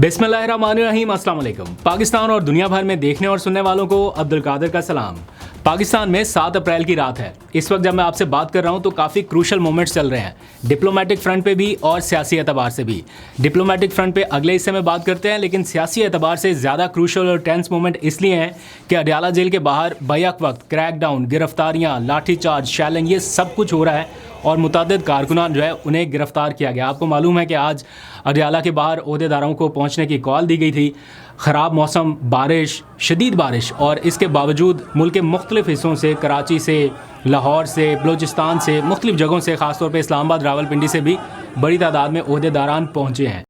बिस्मिल्लाहिर्रहमानिर्रहीम, अस्सलाम वालेकुम। पाकिस्तान और दुनिया भर में देखने और सुनने वालों को अब्दुल कादिर का सलाम। पाकिस्तान में 7 अप्रैल की रात है। इस वक्त जब मैं आपसे बात कर रहा हूं तो काफ़ी क्रूशल मोमेंट्स चल रहे हैं, डिप्लोमेटिक फ्रंट पे भी और सियासी एतबार से भी। डिप्लोमेटिक फ्रंट पे अगले हिस्से में बात करते हैं, लेकिन सियासी एतबार से ज़्यादा क्रूशल और टेंस मोमेंट इसलिए हैं कि अडयाला जेल के बाहर बैक वक्त क्रैकडाउन, गिरफ्तारियाँ, लाठीचार्ज, शैलिंग, ये सब कुछ हो रहा है और मुतअद्दिद कारकुनान जो है उन्हें गिरफ्तार किया गया। आपको मालूम है कि आज अडयाला के बाहर ओहदेदारों को पहुंचने की कॉल दी गई थी। ख़राब मौसम, बारिश, शदीद बारिश, और इसके बावजूद मुल्क के मुख्तलिफ हिस्सों से, कराची से, लाहौर से, बलूचिस्तान से, मुख्तलिफ जगहों से, ख़ासतौर पर इस्लामाबाद, रावलपिंडी से भी बड़ी तादाद में ओहदेदारान पहुँचे हैं।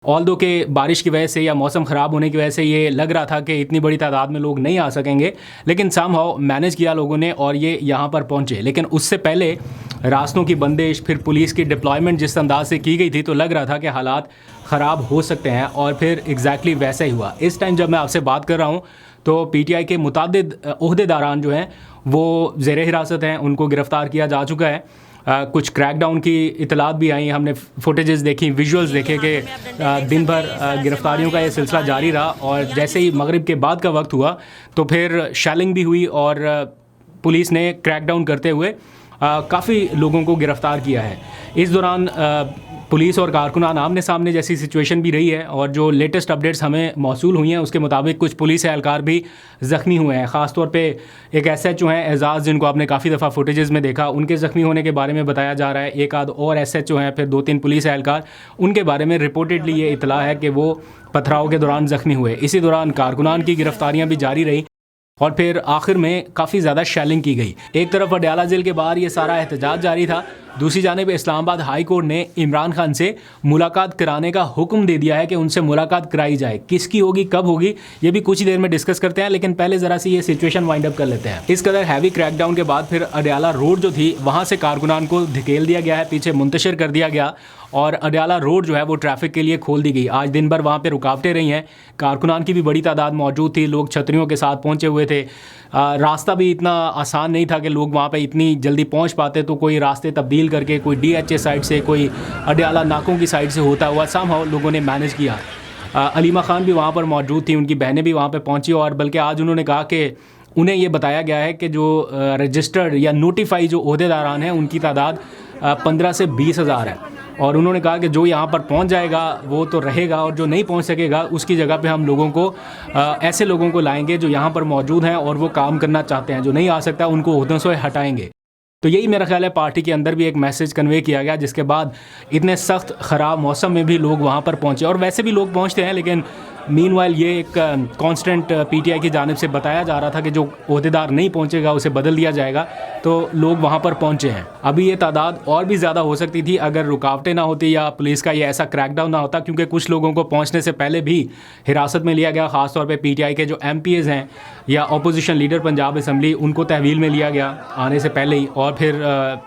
ऑल्दो के बारिश की वजह से या मौसम ख़राब होने की वजह से ये लग रहा था कि इतनी बड़ी तादाद में लोग नहीं आ सकेंगे, लेकिन समहाउ मैनेज किया लोगों ने और ये यहाँ पर पहुँचे। लेकिन उससे पहले रास्तों की बंदिश, फिर पुलिस की डिप्लॉयमेंट जिस अंदाज से की गई थी तो लग रहा था कि हालात ख़राब हो सकते हैं, और फिर एग्जैक्टली वैसा ही हुआ। इस टाइम जब मैं आपसे बात कर रहा हूँ तो PTI के मुतअद्दिद ओहदेदारान जो हैं वो ज़ेर हिरासत हैं, उनको गिरफ़्तार किया जा चुका है। कुछ क्रैकडाउन की इतलात भी आई, हमने फुटेजेस देखी, विजुअल्स देखे कि दिन भर गिरफ्तारियों का ये सिलसिला जारी रहा, और जैसे ही मगरिब के बाद का वक्त हुआ तो फिर शैलिंग भी हुई और पुलिस ने क्रैकडाउन करते हुए काफ़ी लोगों को गिरफ़्तार किया है। इस दौरान पुलिस और कारकुनान आमने सामने जैसी सिचुएशन भी रही है, और जो लेटेस्ट अपडेट्स हमें मौसूल हुई हैं उसके मुताबिक कुछ पुलिस एहलकार भी ज़ख्मी हुए हैं। ख़ास तौर पे एक SHO हैं एजाज़, जिनको आपने काफ़ी दफ़ा फुटेजेस में देखा, उनके ज़ख्मी होने के बारे में बताया जा रहा है। एक आध और SHO हैं, फिर 2-3 पुलिस एहलकार, उनके बारे में रिपोर्टेडली ये इतला है कि वो पथराव के दौरान ज़ख्मी हुए। इसी दौरान कारकुनान की गिरफ्तारियाँ भी जारी रही और फिर आखिर में काफ़ी ज़्यादा शैलिंग की गई। एक तरफ अडयाला जेल के बाहर ये सारा एहतजाज जारी था, दूसरी जानिब इस्लामाबाद हाई कोर्ट ने इमरान खान से मुलाकात कराने का हुक्म दे दिया है कि उनसे मुलाकात कराई जाए। किसकी होगी, कब होगी, ये भी कुछ ही देर में डिस्कस करते हैं, लेकिन पहले ज़रा सी ये सिचुएशन वाइंड अप कर लेते हैं। इस कदर हैवी क्रैकडाउन के बाद फिर अडयाला रोड जो थी वहाँ से कारकुनान को धकेल दिया गया है, पीछे मुंतशिर कर दिया गया, और अडयाला रोड जो है वो ट्रैफिक के लिए खोल दी गई। आज दिन भर वहाँ पे रुकावटें रही हैं, कारकुनान की भी बड़ी तादाद मौजूद थी, लोग छतरियों के साथ पहुँचे हुए थे। रास्ता भी इतना आसान नहीं था कि लोग वहाँ पे इतनी जल्दी पहुँच पाते, तो कोई रास्ते तब्दील करके, कोई DHA साइड से, कोई अडयाला नाकों की साइड से होता हुआ समहाउ लोगों ने मैनेज किया। अलीमा खान भी वहाँ पर मौजूद थी, उनकी बहनें भी वहाँ पर पहुँची, और बल्कि आज उन्होंने कहा कि उन्हें ये बताया गया है कि जो रजिस्टर्ड या नोटिफाई जो ओहदेदारान हैं उनकी तादाद 15 से 20 हज़ार है, और उन्होंने कहा कि जो यहाँ पर पहुँच जाएगा वो तो रहेगा, और जो नहीं पहुँच सकेगा उसकी जगह पे हम लोगों को ऐसे लोगों को लाएंगे जो यहाँ पर मौजूद हैं और वो काम करना चाहते हैं। जो नहीं आ सकता उनको ओहदों से हटाएंगे। तो यही मेरा ख्याल है पार्टी के अंदर भी एक मैसेज कन्वे किया गया, जिसके बाद इतने सख्त ख़राब मौसम में भी लोग वहाँ पर पहुँचे। और वैसे भी लोग पहुँचते हैं, लेकिन मीनवाइल ये एक कांस्टेंट PTI की जानिब से बताया जा रहा था कि जो ओहदेदार नहीं पहुंचेगा उसे बदल दिया जाएगा, तो लोग वहां पर पहुंचे हैं। अभी ये तादाद और भी ज़्यादा हो सकती थी अगर रुकावटें ना होती या पुलिस का ये ऐसा क्रैकडाउन ना होता, क्योंकि कुछ लोगों को पहुंचने से पहले भी हिरासत में लिया गया। ख़ासतौर पर PTI के जो MPs हैं या अपोजिशन लीडर पंजाब असम्बली, उनको तहवील में लिया गया आने से पहले ही, और फिर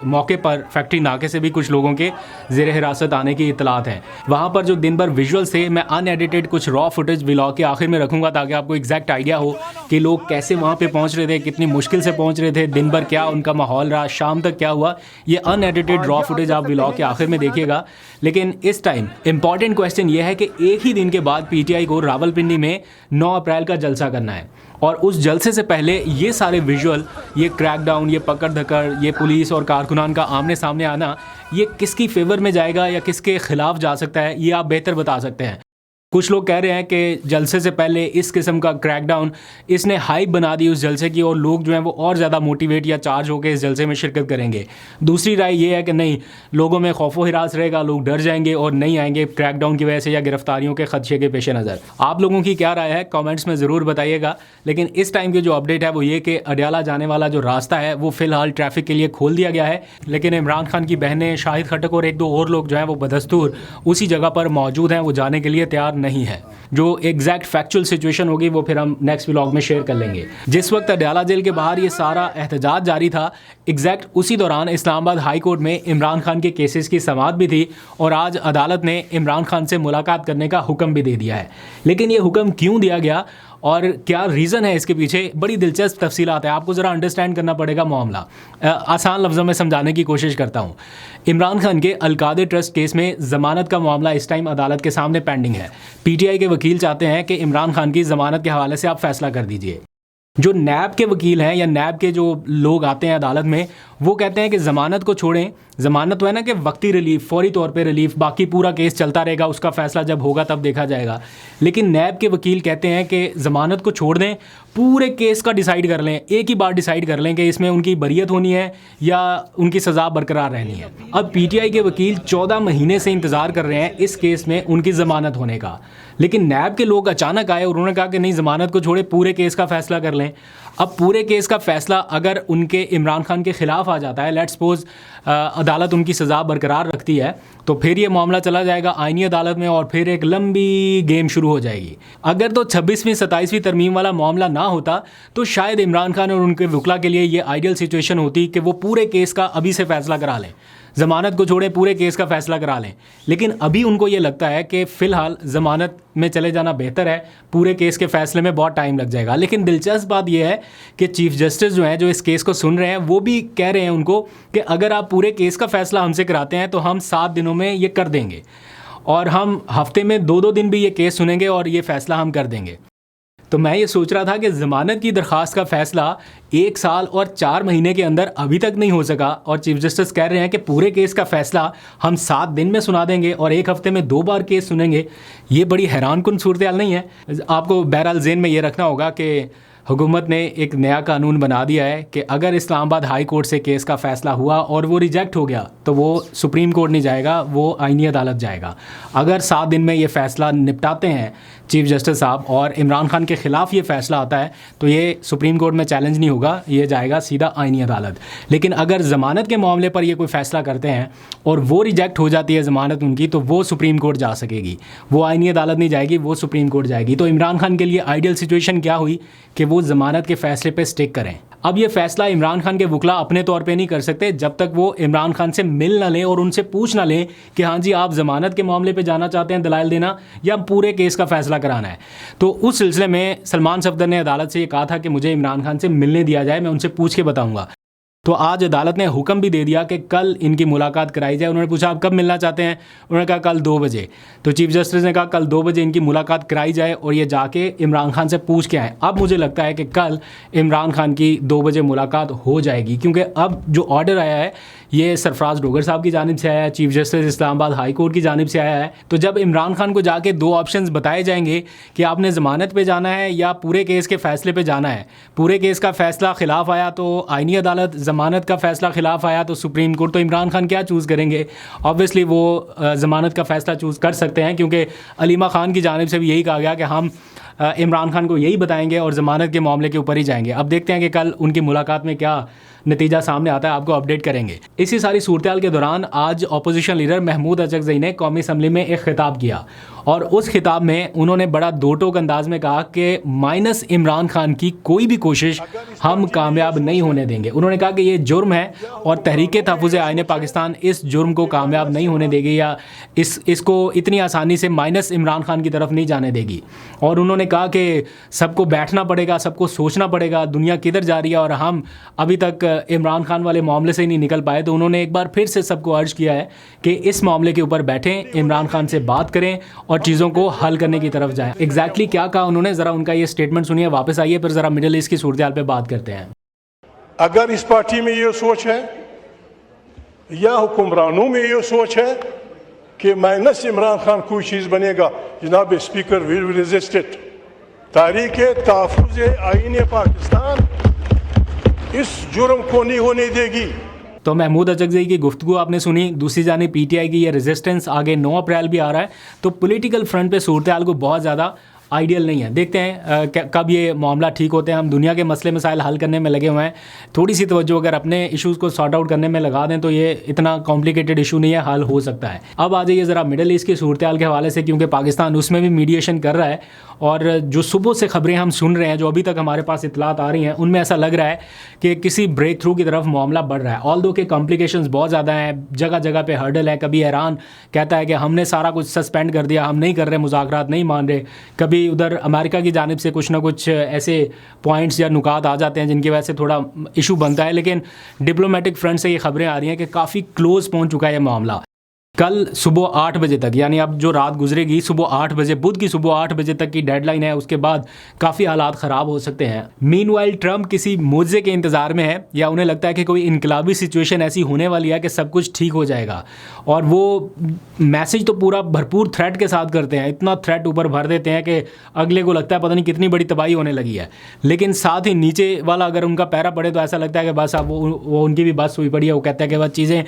मौके पर फैक्ट्री नाके से भी कुछ लोगों के ज़ेर हिरासत आने की इतलात हैं। वहाँ पर जो दिन भर विजुअल्स थे, मैं अनएडिटेड कुछ रॉ फुटेज व्लॉग के आखिर में रखूंगा ताकि आपको एग्जैक्ट आइडिया हो कि लोग कैसे वहाँ पे पहुँच रहे थे, कितनी मुश्किल से पहुँच रहे थे, दिन भर क्या उनका माहौल रहा, शाम तक क्या हुआ। ये अनएडिटेड रॉ फुटेज आप व्लॉग के आखिर में देखिएगा। लेकिन इस टाइम इंपॉर्टेंट क्वेश्चन ये है कि एक ही दिन के बाद PTI को रावलपिंडी में 9 अप्रैल का जलसा करना है, और उस जलसे से पहले ये सारे विजुअल, ये क्रैकडाउन, ये पकड़ धकड़, ये पुलिस और कारकुनान का आमने सामने आना, ये किसकी फेवर में जाएगा या किसके खिलाफ जा सकता है, ये आप बेहतर बता सकते हैं। कुछ लोग कह रहे हैं कि जलसे से पहले इस किस्म का क्रैकडाउन इसने हाइप बना दी उस जलसे की, और लोग जो हैं वो और ज़्यादा मोटिवेट या चार्ज होकर इस जलसे में शिरकत करेंगे। दूसरी राय ये है कि नहीं, लोगों में खौफो हिरास रहेगा, लोग डर जाएंगे और नहीं आएंगे क्रैकडाउन की वजह से या गिरफ्तारियों के खदशे के पेश नज़र। आप लोगों की क्या राय है कॉमेंट्स में ज़रूर बताइएगा। लेकिन इस टाइम की जो अपडेट है वो ये कि अडयाला जाने वाला जो रास्ता है वो फ़िलहाल ट्रैफिक के लिए खोल दिया गया है, लेकिन इमरान खान की बहनें, शाहिद खटक और 1-2 और लोग जो हैं वो बदस्तूर उसी जगह पर मौजूद हैं, वो जाने के लिए तैयार नहीं है। जो एग्जैक्ट फैक्चुअल सिचुएशन होगी वो फिर हम नेक्स्ट व्लॉग में शेयर कर लेंगे। जिस वक्त अडयाला जेल के बाहर ये सारा एहतजाज जारी था, एग्जैक्ट उसी दौरान इस्लामाबाद हाई कोर्ट में इमरान खान के केसेस की समाअत भी थी, और आज अदालत ने इमरान खान से मुलाकात करने का हुक्म भी दे दिया है। लेकिन ये हुक्म क्यों दिया गया और क्या रीज़न है इसके पीछे, बड़ी दिलचस्प तफसीलात है, आपको ज़रा अंडरस्टैंड करना पड़ेगा मामला। आसान लफ्ज़ों में समझाने की कोशिश करता हूँ। इमरान खान के अलकादे ट्रस्ट केस में ज़मानत का मामला इस टाइम अदालत के सामने पेंडिंग है। पीटीआई के वकील चाहते हैं कि इमरान खान की ज़मानत के हवाले से आप फैसला कर दीजिए। जो नैब के वकील हैं या नैब के जो लोग आते हैं अदालत में, वो कहते हैं कि ज़मानत को छोड़ें। ज़मानत तो है ना कि वक्ती रिलीफ, फौरी तौर पे रिलीफ, बाकी पूरा केस चलता रहेगा, उसका फ़ैसला जब होगा तब देखा जाएगा। लेकिन नैब के वकील कहते हैं कि ज़मानत को छोड़ दें, पूरे केस का डिसाइड कर लें, एक ही बार डिसाइड कर लें कि इसमें उनकी बरियत होनी है या उनकी सज़ा बरकरार रहनी है। अब पीटीआई के वकील 14 महीने से इंतज़ार कर रहे हैं इस केस में उनकी ज़मानत होने का, लेकिन नैब के लोग अचानक आए और उन्होंने कहा कि नहीं, ज़मानत को छोड़े, पूरे केस का फ़ैसला कर लें। अब पूरे केस का फ़ैसला अगर उनके इमरान खान के ख़िलाफ़ आ जाता है, लेट्स सपोज अदालत उनकी सज़ा बरकरार रखती है, तो फिर ये मामला चला जाएगा आईनी अदालत में और फिर एक लंबी गेम शुरू हो जाएगी। अगर तो 26वीं 27वीं तरमीम वाला मामला ना होता तो शायद इमरान खान और उनके वकला के लिए ये आइडियल सिचुएशन होती कि वो पूरे केस का अभी से फ़ैसला करा लें, ज़मानत को छोड़े पूरे केस का फ़ैसला करा लें। लेकिन अभी उनको ये लगता है कि फ़िलहाल ज़मानत में चले जाना बेहतर है, पूरे केस के फ़ैसले में बहुत टाइम लग जाएगा। लेकिन दिलचस्प बात यह है कि चीफ़ जस्टिस जो हैं, जो इस केस को सुन रहे हैं, वो भी कह रहे हैं उनको कि अगर आप पूरे केस का फ़ैसला हमसे कराते हैं तो हम 7 दिनों में ये कर देंगे और हम हफ्ते में 2-2 दिन भी ये केस सुनेंगे और ये फ़ैसला हम कर देंगे। तो मैं ये सोच रहा था कि ज़मानत की दरख्वास्त का फ़ैसला 1 साल और 4 महीने के अंदर अभी तक नहीं हो सका और चीफ जस्टिस कह रहे हैं कि पूरे केस का फ़ैसला हम 7 दिन में सुना देंगे और 1 हफ्ते में 2 बार केस सुनेंगे। ये बड़ी हैरानकुन सूरत हाल नहीं है? आपको बहरहाल ज़हन में ये रखना होगा कि हुकूमत ने एक नया कानून बना दिया है कि अगर इस्लामाबाद हाई कोर्ट से केस का फ़ैसला हुआ और वो रिजेक्ट हो गया तो वो सुप्रीम कोर्ट नहीं जाएगा, वो आईनी अदालत जाएगा। अगर 7 दिन में ये फ़ैसला निपटाते हैं चीफ जस्टिस साहब और इमरान खान के ख़िलाफ़ ये फ़ैसला आता है तो ये सुप्रीम कोर्ट में चैलेंज नहीं होगा, ये जाएगा सीधा आईनी अदालत। लेकिन अगर ज़मानत के मामले पर ये कोई फ़ैसला करते हैं और वो रिजेक्ट हो जाती है ज़मानत उनकी, तो वो सुप्रीम कोर्ट जा सकेगी, वो आईनी अदालत नहीं जाएगी, वो सुप्रीम कोर्ट जाएगी। तो इमरान खान के लिए आइडियल सिचुएशन क्या हुई कि वो ज़मानत के फ़ैसले पे स्टिक करें। अब ये फ़ैसला इमरान खान के वकला अपने तौर पे नहीं कर सकते जब तक वो इमरान खान से मिल ना लें और उनसे पूछ ना लें कि हाँ जी आप ज़मानत के मामले पे जाना चाहते हैं, दलाइल देना, या पूरे केस का फ़ैसला कराना है। तो उस सिलसिले में सलमान सफदर ने अदालत से ये कहा था कि मुझे इमरान खान से मिलने दिया जाए, मैं उनसे पूछ के बताऊँगा। तो आज अदालत ने हुक्म भी दे दिया कि कल इनकी मुलाकात कराई जाए। उन्होंने पूछा आप कब मिलना चाहते हैं, उन्होंने कहा कल 2 बजे। तो चीफ जस्टिस ने कहा कल 2 बजे इनकी मुलाकात कराई जाए और ये जाके इमरान खान से पूछ के आए। अब मुझे लगता है कि कल इमरान खान की 2 बजे मुलाकात हो जाएगी, क्योंकि अब जो ऑर्डर आया है ये सरफराज डोगर साहब की जानिब से आया है, chief justice Islamabad high court की जानिब से आया है। तो जब इमरान खान को जाके 2 ऑप्शंस बताए जाएंगे कि आपने ज़मानत पे जाना है या पूरे केस के फ़ैसले पे जाना है, पूरे केस का फ़ैसला ख़िलाफ़ आया तो आईनी अदालत, ज़मानत का फ़ैसला ख़िलाफ़ आया तो सुप्रीम कोर्ट, तो इमरान खान क्या चूज़ करेंगे? ऑब्वियसली वो ज़मानत का फ़ैसला चूज़ कर सकते हैं, क्योंकि अलीमा खान की जानिब से भी यही कहा गया कि हम इमरान खान को यही बताएंगे और ज़मानत के मामले के ऊपर ही जाएंगे। अब देखते हैं कि कल उनकी मुलाकात में क्या नतीजा सामने आता है, आपको अपडेट करेंगे। इसी सारी सूरत हाल के दौरान आज अपोजिशन लीडर महमूद अचकज़ई ने कौमी असम्बली में एक खिताब किया और उस खिताब में उन्होंने बड़ा दो टोक अंदाज में कहा कि माइनस इमरान खान की कोई भी कोशिश हम कामयाब नहीं होने देंगे। उन्होंने कहा कि ये जुर्म है और तहरीक तहफ़्फ़ुज़ आईन पाकिस्तान इस जुर्म को कामयाब नहीं होने देगी या इसको इतनी आसानी से माइनस इमरान खान की तरफ नहीं जाने देगी। और उन्होंने कहा कि सबको बैठना पड़ेगा, सबको सोचना पड़ेगा दुनिया किधर जा रही है और हम अभी तक इमरान खान वाले मामले से ही नहीं निकल पाए। तो उन्होंने एक बार फिर से सबको अर्ज किया है कि इस मामले के ऊपर बैठें, इमरान खान से बात करें और चीज़ों को हल करने की तरफ जाएं। एग्जैक्टली क्या कहा उन्होंने, ज़रा उनका ये स्टेटमेंट सुनिए, वापस आइए फिर ज़रा मिडिल ईस्ट की सूरत हाल पे बात करते हैं। अगर इस पार्टी में ये सोच है या हुक्मरानों में ये सोच है कि माइनस इमरान खान कोई चीज़ बनेगा, जनाब स्पीकर विल रेजिस्ट इट। तारीख तहफ़्फ़ुज़ आईन पाकिस्तान इस जुर्म को नहीं होने देगी। तो महमूद अचकज़ई की गुफ्तगू आपने सुनी। दूसरी जानिब पीटीआई की ये रेजिस्टेंस आगे 9 अप्रैल भी आ रहा है, तो पॉलिटिकल फ्रंट पे सूरत हाल को बहुत ज़्यादा आइडियल नहीं है। देखते हैं कब ये मामला ठीक होते हैं। हम दुनिया के मसले मसाइल हल करने में लगे हुए हैं, थोड़ी सी तवज्जो अगर अपने इश्यूज़ को सॉर्ट आउट करने में लगा दें तो ये इतना कॉम्प्लिकेटेड इशू नहीं है, हल हो सकता है। अब आ जाइए ज़रा मिडिल ईस्ट की सूरत हाल के हवाले से, क्योंकि पाकिस्तान उसमें भी मीडिएशन कर रहा है और जो सुबह से खबरें हम सुन रहे हैं, जो अभी तक हमारे पास इतलात आ रही हैं, उनमें ऐसा लग रहा है कि किसी ब्रेक थ्रू की तरफ मामला बढ़ रहा है। ऑल्दो के कॉम्प्लिकेशंस बहुत ज़्यादा हैं, जगह जगह पे हर्डल है। कभी ईरान कहता है कि हमने सारा कुछ सस्पेंड कर दिया, हम नहीं कर रहे, मुज़ाकरात नहीं मान रहे। कभी कभी उधर अमेरिका की जानिब से कुछ ना कुछ ऐसे पॉइंट्स या नुकात आ जाते हैं जिनकी वजह से थोड़ा इशू बनता है, लेकिन डिप्लोमेटिक फ्रंट से ये खबरें आ रही हैं कि काफ़ी क्लोज पहुंच चुका है ये मामला। कल सुबह 8 बजे तक, यानी अब जो रात गुजरेगी सुबह 8 बजे, बुध की सुबह 8 बजे तक की डेडलाइन है, उसके बाद काफ़ी हालात ख़राब हो सकते हैं। मीनवाइल ट्रंप किसी मुआवजे के इंतज़ार में है, या उन्हें लगता है कि कोई इनकलाबी सिचुएशन ऐसी होने वाली है कि सब कुछ ठीक हो जाएगा, और वो मैसेज तो पूरा भरपूर थ्रेट के साथ करते हैं, इतना थ्रेट ऊपर भर देते हैं कि अगले को लगता है पता नहीं कितनी बड़ी तबाही होने लगी है। लेकिन साथ ही नीचे वाला अगर उनका पैरा पड़े तो ऐसा लगता है कि बस अब वो उनकी भी बस हुई पड़ी है, वो कहते हैं कि बस चीज़ें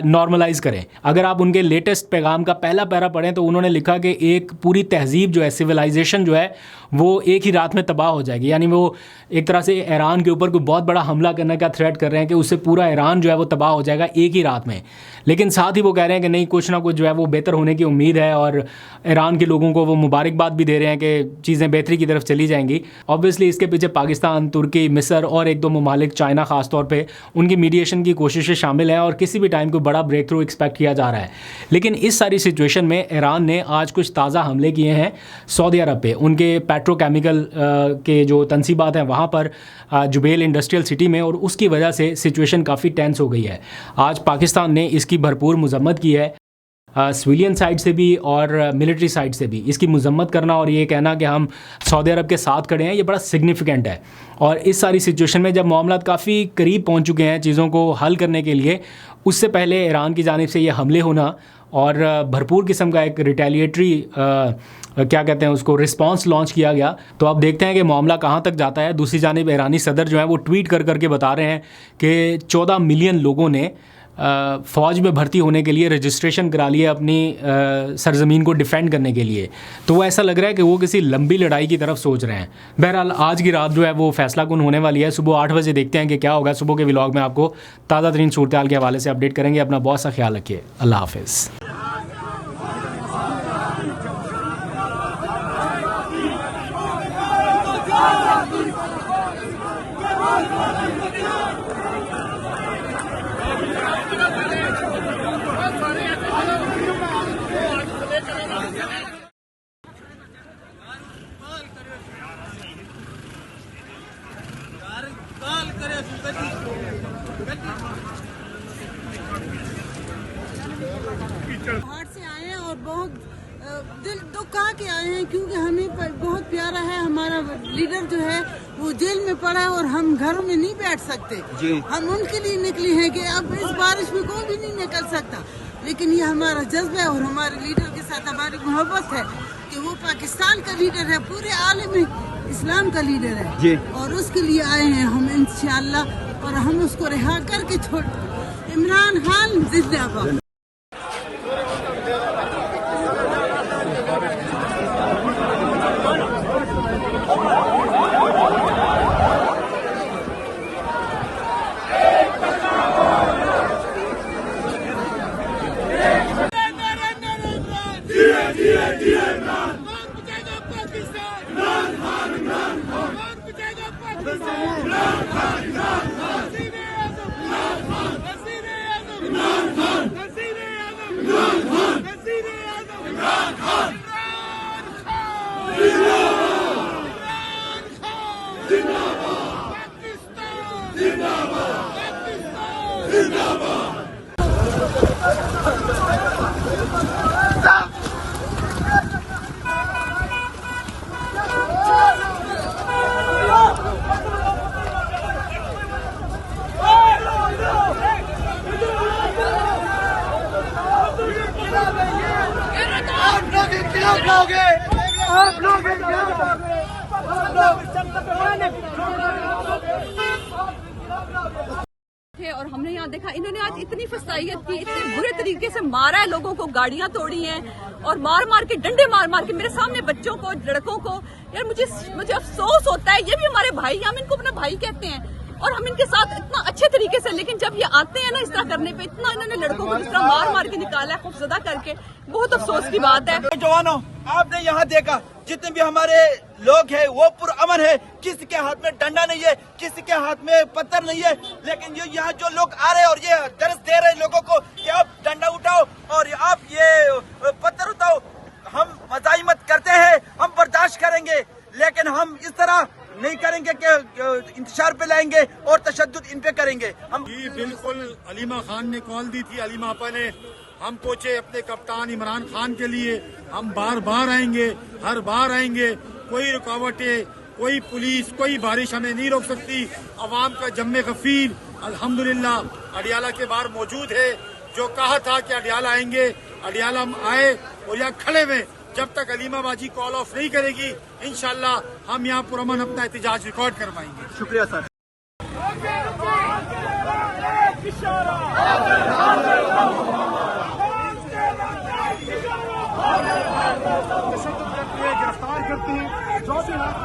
नॉर्मलाइज़ करें। अगर आप उनके लेटेस्ट पैगाम का पहला पैरा पढ़ें तो उन्होंने लिखा कि एक पूरी तहजीब जो है, सिविलाइजेशन जो है, वो एक ही रात में तबाह हो जाएगी। यानी वो एक तरह से ईरान के ऊपर कोई बहुत बड़ा हमला करने का थ्रेट कर रहे हैं कि उससे पूरा ईरान जो है वो तबाह हो जाएगा एक ही रात में। लेकिन साथ ही वो कह रहे हैं कि नहीं, कुछ ना कुछ जो है वो बेहतर होने की उम्मीद है, और ईरान के लोगों को वो मुबारकबाद भी दे रहे हैं कि चीज़ें बेहतरी की तरफ चली जाएंगी। ऑब्वियसली इसके पीछे पाकिस्तान, तुर्की, मिस्र और एक दो ममालिक, चाइना ख़ास तौर पे, उनकी मीडिएशन की कोशिशें शामिल हैं, और किसी भी टाइम कोई बड़ा ब्रेक थ्रू एक्सपेक्ट किया जा रहा है। लेकिन इस सारी सिचुएशन में ईरान ने आज कुछ ताज़ा हमले किए हैं सऊदी अरब पे, उनके पेट्रोकेमिकल के जो तनसीबात हैं वहाँ पर, जुबैल इंडस्ट्रियल सिटी में, और उसकी वजह से सिचुएशन काफ़ी टेंस हो गई है। आज पाकिस्तान ने इसकी भरपूर मजम्मत की है, सिविलियन साइड से भी और मिलिट्री साइड से भी। इसकी मजम्मत करना और ये कहना कि हम सऊदी अरब के साथ खड़े हैं, ये बड़ा सिग्निफिकेंट है। और इस सारी सिचुएशन में जब मामला काफ़ी करीब पहुंच चुके हैं चीज़ों को हल करने के लिए, उससे पहले ईरान की जानिब से ये हमले होना और भरपूर किस्म का एक रिटेलिएटरी क्या कहते हैं उसको, रिस्पांस लॉन्च किया गया। तो अब देखते हैं कि मामला कहाँ तक जाता है। दूसरी जानिब ईरानी सदर जो है वो ट्वीट कर करके बता रहे हैं कि 14 मिलियन लोगों ने फ़ौज में भर्ती होने के लिए रजिस्ट्रेशन करा लिया अपनी सरज़मीन को डिफ़ेंड करने के लिए। तो वो ऐसा लग रहा है कि वो किसी लंबी लड़ाई की तरफ सोच रहे हैं। बहरहाल आज की रात जो है वो फैसला कुन होने वाली है। सुबह 8 बजे देखते हैं कि क्या होगा। सुबह के व्लॉग में आपको ताज़ा तरीन सूरत हाल के हवाले से अपडेट करेंगे। अपना बहुत सा ख्याल रखिए। अल्लाह हाफ़िज़। हाट से आए हैं और बहुत दिल दुखा के आए हैं, क्योंकि हमें बहुत प्यारा है। हमारा लीडर जो है वो जेल में पड़ा है और हम घरों में नहीं बैठ सकते। हम उनके लिए निकले हैं कि अब इस बारिश में कोई भी नहीं निकल सकता, लेकिन ये हमारा जज्बा है और हमारे लीडर के साथ हमारी मोहब्बत है कि वो पाकिस्तान का लीडर है, पूरे आलम इस्लाम का लीडर है, और उसके लिए आए हैं हम इंशाअल्लाह। और हम उसको रिहा करके छोड़, इमरान खान जिंदाबाद। और हमने यहाँ देखा इन्होंने आज इतनी फसाइयत की, इतने बुरे तरीके से मारा है लोगों को, गाड़ियां तोड़ी हैं और मार मार के, डंडे मार मार के मेरे सामने बच्चों को, लड़कों को। यार मुझे अफसोस होता है। ये भी हमारे भाई, हम इनको अपना भाई कहते हैं और हम इनके साथ इतना अच्छे तरीके से, लेकिन जब ये आते हैं ना इस तरह करने पे, इतना इन्होंने लड़कों को इस तरह मार मार के निकाला है, खौफजदा करके, बहुत अफसोस की बात है। जवानों, आपने यहाँ देखा जितने भी हमारे लोग हैं वो पुरअमन है, किसी के हाथ में डंडा नहीं है, किसी के हाथ में पत्थर नहीं है, लेकिन ये यहाँ जो लोग आ रहे हैं और ये दर्ज दे रहे हैं लोगों को कि आप डंडा उठाओ और आप ये पत्थर उठाओ, हम मजाइमत करते हैं, हम बर्दाश्त बर्दाश्त करेंगे, लेकिन हम इस तरह नहीं करेंगे कि इंतजार पे लाएंगे और तशद्दुद इन पे करेंगे। हम जी बिल्कुल, अलीमा खान ने कॉल दी थी, अलीमा आपा ने, हम पहुंचे अपने कप्तान इमरान खान के लिए। हम बार बार आएंगे, हर बार आएंगे, कोई रुकावटें, कोई पुलिस, कोई बारिश हमें नहीं रोक सकती। अवाम का जम्मे गफीर अल्हम्दुलिल्लाह अडियाला के बाहर मौजूद है। जो कहा था कि अडियाला आएंगे, अडियाला हम आए और यहाँ खड़े में जब तक अलीमा बाजी कॉल ऑफ नहीं करेगी इंशाल्लाह हम यहाँ पुरअमन अपना एहतजाज रिकॉर्ड करवाएंगे। शुक्रिया सर। गिरफ्तार करते हैं जो भी हाथ